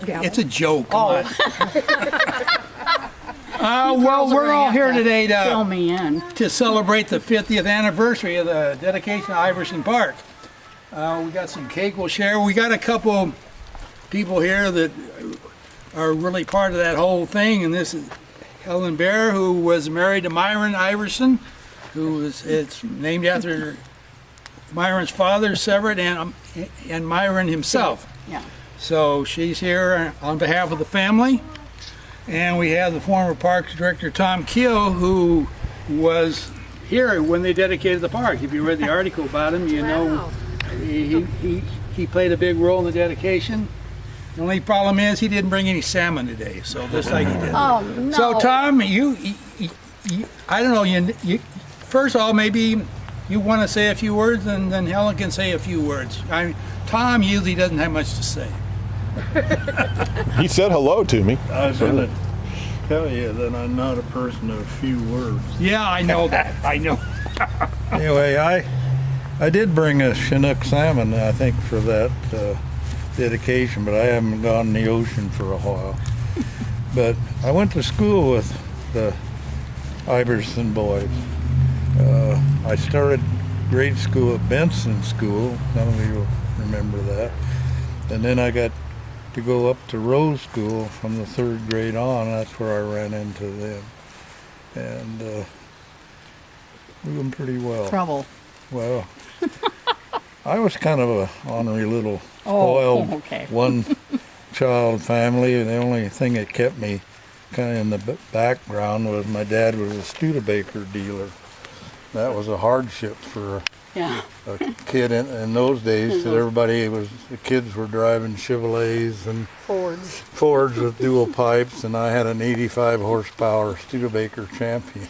It's a joke. Come on. Well, we're all here today Fill me in. to celebrate the 50th anniversary of the dedication of Iverson Park. We got some cake we'll share. We got a couple people here that are really part of that whole thing, and this is Helen Bear, who was married to Myron Iverson, it's named after Myron's father, Severt, and Myron himself. Yeah. So she's here on behalf of the family. And we have the former Parks Director, Tom Keel, who was here when they dedicated the park. If you read the article about him, you know he played a big role in the dedication. The only problem is he didn't bring any salmon today, so just like he did. Oh, no. So Tom, you I don't know, you first of all, maybe you want to say a few words, and then Helen can say a few words. Tom usually doesn't have much to say. He said hello to me. I was going to tell you that I'm not a person of few words. Yeah, I know that. I know. Anyway, I did bring a Chinook salmon, I think, for that dedication, but I haven't gone in the ocean for a while. But I went to school with the Iverson boys. I started grade school at Benson School. Some of you will remember that. And then I got to go up to Rose School from the 3rd grade on. That's where I ran into them. And doing pretty well. Trouble. Well, I was kind of a ornery little spoiled one-child family, and the only thing that kept me kind of in the background was my dad was a Studebaker dealer. That was a hardship for a kid in those days. The kids were driving Chevrolets and Fords with dual pipes, and I had an 85 horsepower Studebaker Champion,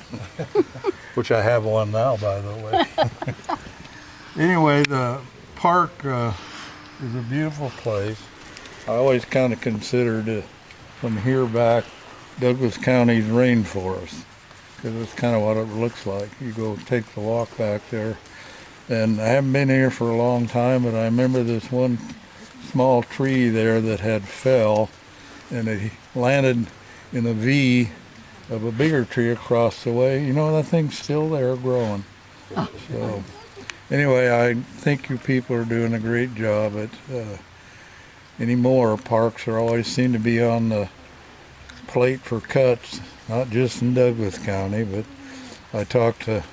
which I have one now, by the way. Anyway, the park is a beautiful place. I always kind of considered it from here back Douglas County's rainforest, because it's kind of what it looks like. You go take the walk back there. And I haven't been here for a long time, but I remember this one small tree there that had fell, and it landed in a V of a bigger tree across the way. You know, that thing's still there growing. So anyway, I think you people are doing a great job. Anymore, parks are always seem to be on the plate for cuts, not just in Douglas County, but I talked to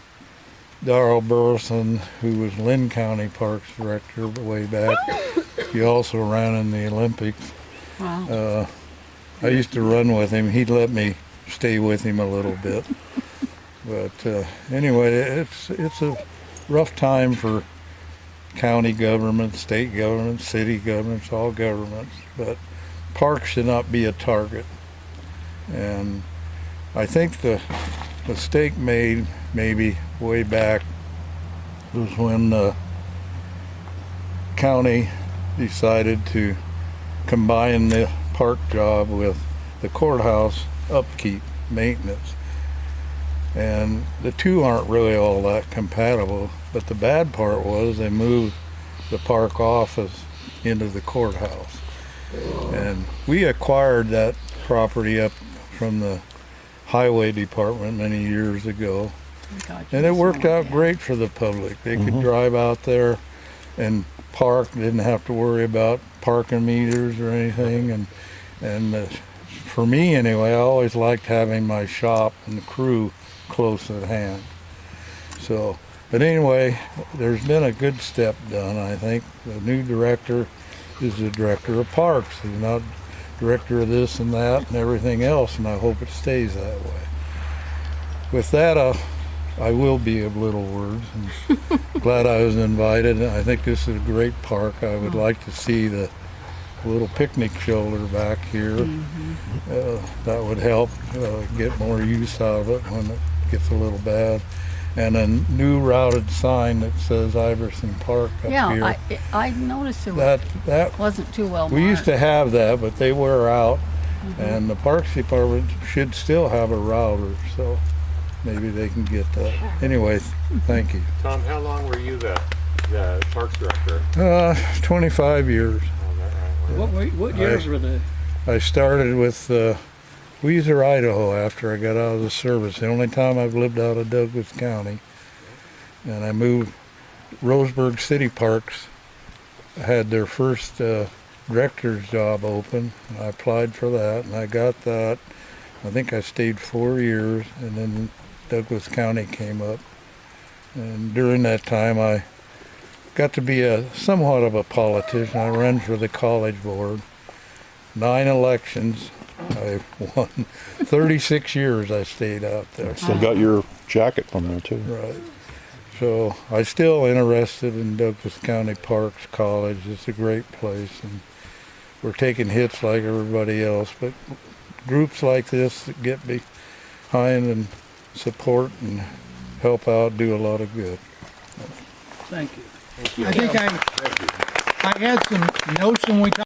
Darrell Burleson, who was Lynn County Parks Director way back. He also ran in the Olympics. Wow. I used to run with him. He'd let me stay with him a little bit. But anyway, it's a rough time for county government, state government, city governments, all governments. But parks should not be a target. And I think the mistake made maybe way back was when the county decided to combine the park job with the courthouse upkeep, maintenance. And the two aren't really all that compatible, but the bad part was they moved the park office into the courthouse. And we acquired that property up from the highway department many years ago, and it worked out great for the public. They could drive out there and park, didn't have to worry about parking meters or anything. And for me anyway, I always liked having my shop and the crew close at hand. So, but anyway, there's been a good step done. I think the new director is the director of parks. He's not director of this and that and everything else, and I hope it stays that way. With that, I will be of little words, and glad I was invited. I think this is a great park. I would like to see the little picnic shoulder back here. That would help get more use out of it when it gets a little bad. And a new routed sign that says Iverson Park up here. Yeah, I noticed it that wasn't too well marked. We used to have that, but they wear out, and the Parks Department should still have a router, so maybe they can get that. Anyway, thank you. Tom, how long were you the Parks Director? 25 years. What years were the I started with Weiser, Idaho after I got out of the service. The only time I've lived out of Douglas County. And I moved. Roseburg City Parks had their first director's job open. And I applied for that and I got that. I think I stayed 4 years, and then Douglas County came up. And during that time I got to be somewhat of a politician. I ran for the college board. 9 elections. I won. 36 years I stayed out there. Still got your jacket from there too. Right. So I'm still interested in Douglas County Parks College. It's a great place, and we're taking hits like everybody else. But groups like this that get behind and support and help out do a lot of good. Thank you. I think I had some notes when we talked.